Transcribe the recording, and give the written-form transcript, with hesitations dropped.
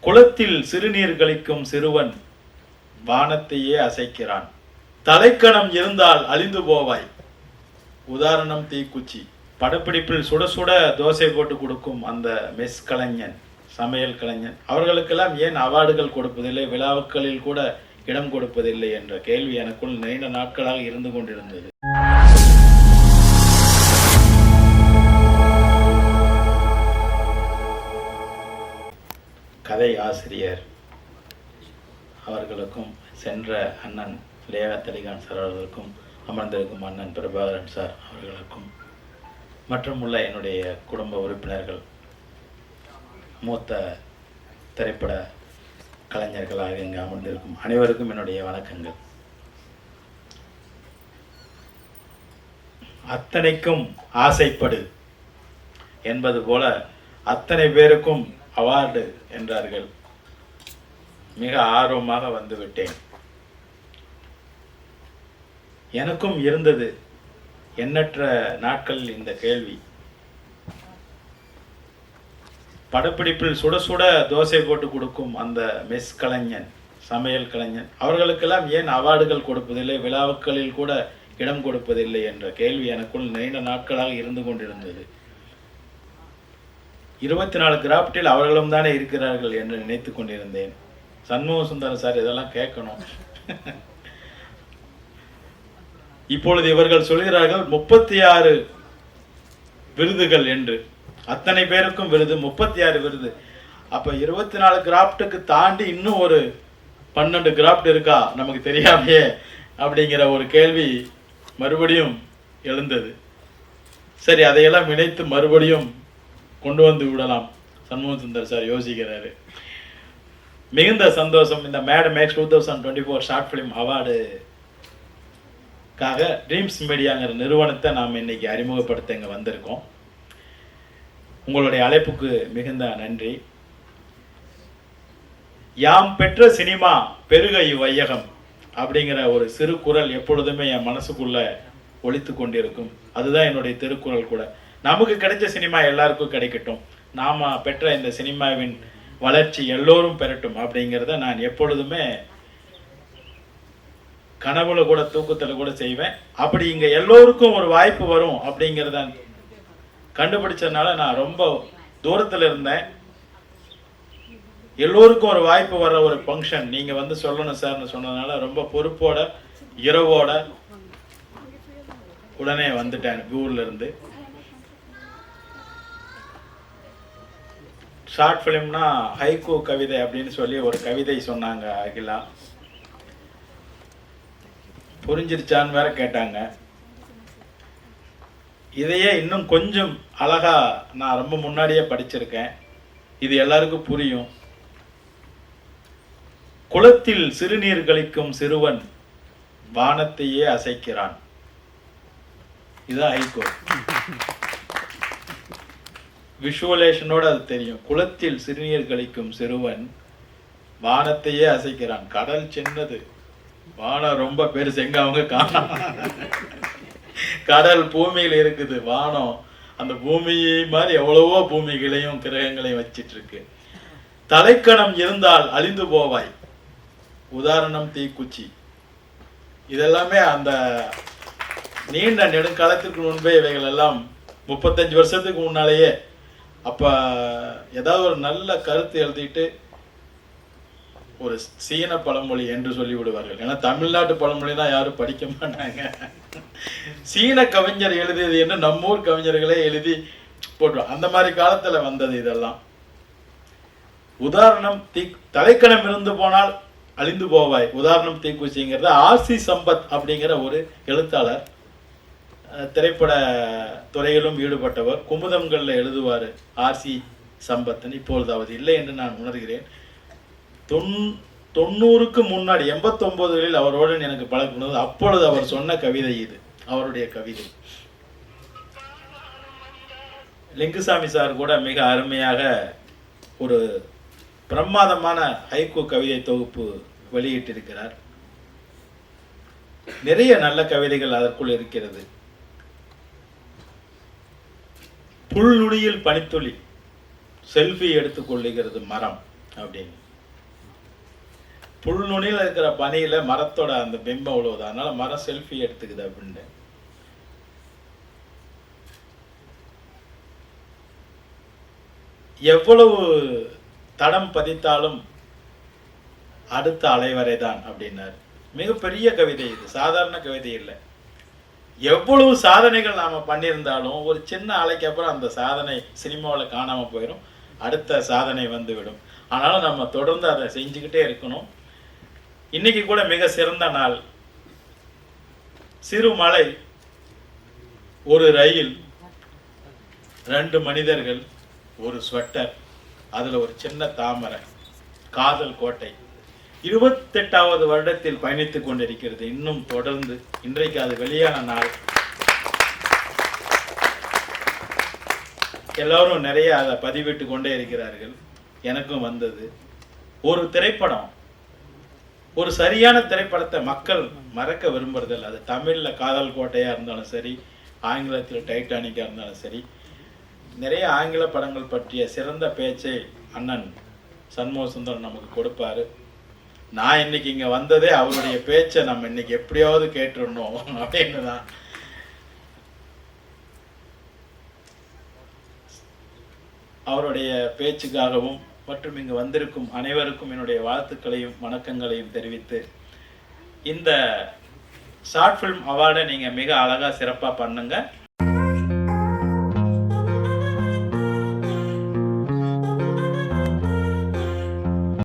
குளத்தில் சிறுநீர் கழிக்கும் சிறுவன் வானத்தையே அசைக்கிறான். தலைக்கணம் இருந்தால் அழிந்து போவாய். உதாரணம் தீக்குச்சி. படப்பிடிப்பில் சுட சுட தோசை போட்டு கொடுக்கும் அந்த மெஸ் கலைஞன், சமையல் கலைஞன், அவர்களுக்கெல்லாம் ஏன் அவார்டுகள் கொடுப்பதில்லை, விழாக்களில் கூட இடம் கொடுப்பதில்லை என்ற கேள்வி எனக்குள் நீண்ட நாட்களாக இருந்து கொண்டிருந்தது. கதை ஆசிரியர் அவர்களுக்கும், சென்ற அண்ணன் லேகா தலிகான் சார் அவர்களுக்கும், அமர்ந்திருக்கும் அண்ணன் பிரபாகரன் சார் அவர்களுக்கும், மற்றும் உள்ள என்னுடைய குடும்ப உறுப்பினர்கள், மூத்த திரைப்பட கலைஞர்களாக இங்கு அமர்ந்திருக்கும் அனைவருக்கும் என்னுடைய வணக்கங்கள். அத்தனைக்கும் ஆசைப்படு என்பது போல அத்தனை பேருக்கும் அவார்டு என்றார்கள். மிக ஆர்வமாக வந்துவிட்டேன். எனக்கும் இருந்தது எண்ணற்ற நாட்களில் இந்த கேள்வி. படப்பிடிப்பில் சுட சுட தோசை போட்டு கொடுக்கும் அந்த மெஸ் கலைஞன், சமையல் கலைஞன், அவர்களுக்கெல்லாம் ஏன் அவார்டுகள் கொடுப்பதில்லை, விழாக்களில் கூட இடம் கொடுப்பதில்லை என்ற கேள்வி எனக்குள் நீண்ட நாட்களாக இருந்து கொண்டிருந்தது. 24 கிராஃப்டில் அவர்களும் தானே இருக்கிறார்கள் என்று நினைத்து கொண்டிருந்தேன். சண்முக சுந்தரம் சார் இதெல்லாம் கேட்கணும். இப்பொழுது இவர்கள் சொல்கிறார்கள் 36 விருதுகள் என்று. அத்தனை பேருக்கும் விருது, 36 விருது. அப்ப 24 கிராஃப்டுக்கு தாண்டி இன்னும் ஒரு 12 கிராஃப்ட் இருக்கா நமக்கு தெரியாமையே அப்படிங்கிற ஒரு கேள்வி மறுபடியும் எழுந்தது. சரி, அதையெல்லாம் இணைத்து மறுபடியும் கொண்டு வந்து விடலாம். சண்முக சுந்தர் சார் யோசிக்கிறாரு. மிகுந்த சந்தோஷம். இந்த மேட் மேக்ஸ் 2024 ஷார்ட் ஃபிலிம் அவார்டுக்காக ட்ரீம்ஸ் மீடியாங்கிற நிறுவனத்தை நாம் இன்னைக்கு அறிமுகப்படுத்த இங்கே வந்திருக்கோம். உங்களுடைய அழைப்புக்கு மிகுந்த நன்றி. யாம் பெற்ற சினிமா பெருக இவ்வையகம் அப்படிங்கிற ஒரு சிறு குரல் எப்பொழுதுமே என் மனசுக்குள்ள ஒலித்து கொண்டிருக்கும். அதுதான் என்னுடைய திருக்குறள் கூட. நமக்கு கிடைச்ச சினிமா எல்லாருக்கும் கிடைக்கட்டும், நாம பெற்ற இந்த சினிமாவின் வளர்ச்சி எல்லோரும் பெறட்டும் அப்படிங்கிறத நான் எப்பொழுதுமே கனவுல கூட தூக்கத்துல கூட செய்வேன். அப்படி இங்க எல்லோருக்கும் ஒரு வாய்ப்பு வரும் அப்படிங்கிறத கண்டுபிடிச்சதுனால நான் ரொம்ப தூரத்துல இருந்தேன். எல்லோருக்கும் ஒரு வாய்ப்பு வர ஒரு ஃபங்க்ஷன் நீங்க வந்து சொல்லணும் சார்னு சொன்னதுனால ரொம்ப பொறுப்போட இரவோட உடனே வந்துட்டேன் ஊர்ல இருந்து. ஷார்ட் ஃபிலிம்னா ஹைக்கூ கவிதை அப்படின்னு சொல்லி ஒரு கவிதை சொன்னாங்க அகிலா. புரிஞ்சிருச்சான்னு வேற கேட்டாங்க. இதையே இன்னும் கொஞ்சம் அழகா நான் ரொம்ப முன்னாடியே படிச்சிருக்கேன். இது எல்லாருக்கும் புரியும். குளத்தில் சிறுநீர் கழிக்கும் சிறுவன் வானத்தையே அசைக்கிறான். இதுதான் ஹைக்கூ. விஷுவலேஷனோட அது தெரியும். குளத்தில் சிறுநீர் கழிக்கும் சிறுவன் வானத்தையே அசைக்கிறான். கடல் சின்னது, வானம் ரொம்ப பெருசு. எங்க அவங்க காணோம். கடல் பூமியில் இருக்குது, வானம் அந்த பூமியை மாதிரி எவ்வளவோ பூமிகளையும் கிரகங்களையும் வச்சிட்டு இருக்கு. தலைக்கணம் இருந்தால் அழிந்து போவாய். உதாரணம் தீக்குச்சி. இதெல்லாமே அந்த நீண்ட நெடுங்காலத்திற்கு முன்பே இவைகள் எல்லாம் 35 வருஷத்துக்கு முன்னாலேயே. அப்ப ஏதாவது ஒரு நல்ல கருத்து எழுதிட்டு ஒரு சீன பழமொழி என்று சொல்லி விடுவார்கள். ஏன்னா தமிழ்நாட்டு பழமொழினா யாரும் படிக்க மாட்டாங்க. சீன கவிஞர் எழுதியது என்று நம்மூர் கவிஞர்களே எழுதி போட்டுருவோம். அந்த மாதிரி காலத்துல வந்தது இதெல்லாம். உதாரணம் தலைக்கணம் இருந்து போனால் அழிந்து போவாய். உதாரணம் தீக்குச்சிங்கிறது ஆர்சி சம்பத் அப்படிங்கிற ஒரு எழுத்தாளர், திரைப்பட துறையிலும் ஈடுபட்டவர். குமுதங்கள்ல எழுதுவார் ஆர்சி சம்பத்தன். இப்பொழுது அவர் இல்லை என்று நான் உணர்கிறேன். 90க்கு முன்னாடி 89களில் அவரோடு எனக்கு பழகுனது. அப்பொழுது அவர் சொன்ன கவிதை இது, அவருடைய கவிதை. லிங்குசாமி சார் கூட மிக அருமையாக ஒரு பிரமாதமான ஹைக்கூ கவிதை தொகுப்பு வெளியிட்டிருக்கிறார். நிறைய நல்ல கவிதைகள் அதற்குள் இருக்கிறது. புல் நுனியில் பனித்துளி செல்ஃபி எடுத்துக் கொள்ளுகிறது மரம் அப்படின்னு. புல் நுனியில் இருக்கிற பனியில மரத்தோட அந்த பிம்பம் உழுவுது, அதனால மரம் செல்ஃபி எடுத்துக்குது அப்படின்னு. எவ்வளவு தடம் பதித்தாலும் அடுத்த அலைவரை தான் அப்படின்னாரு. மிகப்பெரிய கவிதை இது, சாதாரண கவிதை இல்லை. எவ்வளவு சாதனைகள் நாம பண்ணியிருந்தாலும் ஒரு சின்ன அலைக்கு அப்புறம் அந்த சாதனை சினிமாவில் காணாம போயிடும், அடுத்த சாதனை வந்துவிடும். ஆனாலும் நம்ம தொடர்ந்து அதை செஞ்சுக்கிட்டே இருக்கணும். இன்னைக்கு கூட மிக சிறந்த நாள். சிறு மலை, ஒரு ரயில், 2 மனிதர்கள், ஒரு ஸ்வெட்டர், அதுல ஒரு சின்ன தாமரை, காதல் கோட்டை 28வது வருடத்தில் பயணித்துக் கொண்டிருக்கிறது. இன்னும் தொடர்ந்து இன்றைக்கு அது வெளியான நாள். எல்லாரும் நிறைய அதை பதிவிட்டு கொண்டே இருக்கிறார்கள். எனக்கும் வந்தது. ஒரு திரைப்படம், ஒரு சரியான திரைப்படத்தை மக்கள் மறக்க விரும்புறதில்லை. அது தமிழ்ல காதல் கோட்டையா இருந்தாலும் சரி, ஆங்கிலத்தில் டைட்டானிக்கா இருந்தாலும் சரி, நிறைய ஆங்கில படங்கள் பற்றிய சிறந்த பேச்சை அண்ணன் சண்முக சுந்தரம் நமக்கு கொடுப்பாரு. நான் இன்னைக்கு இங்க வந்ததே அவருடைய பேச்சை நம்ம இன்னைக்கு எப்படியாவது கேட்டுடணும் அப்படின்னு தான். அவருடைய பேச்சுக்காகவும் மற்றும் இங்கு வந்திருக்கும் அனைவருக்கும் என்னுடைய வாழ்த்துக்களையும் வணக்கங்களையும் தெரிவித்து, இந்த ஷார்ட் ஃபிலிம் அவார்டை நீங்க மிக அழகா சிறப்பா பண்ணுங்க.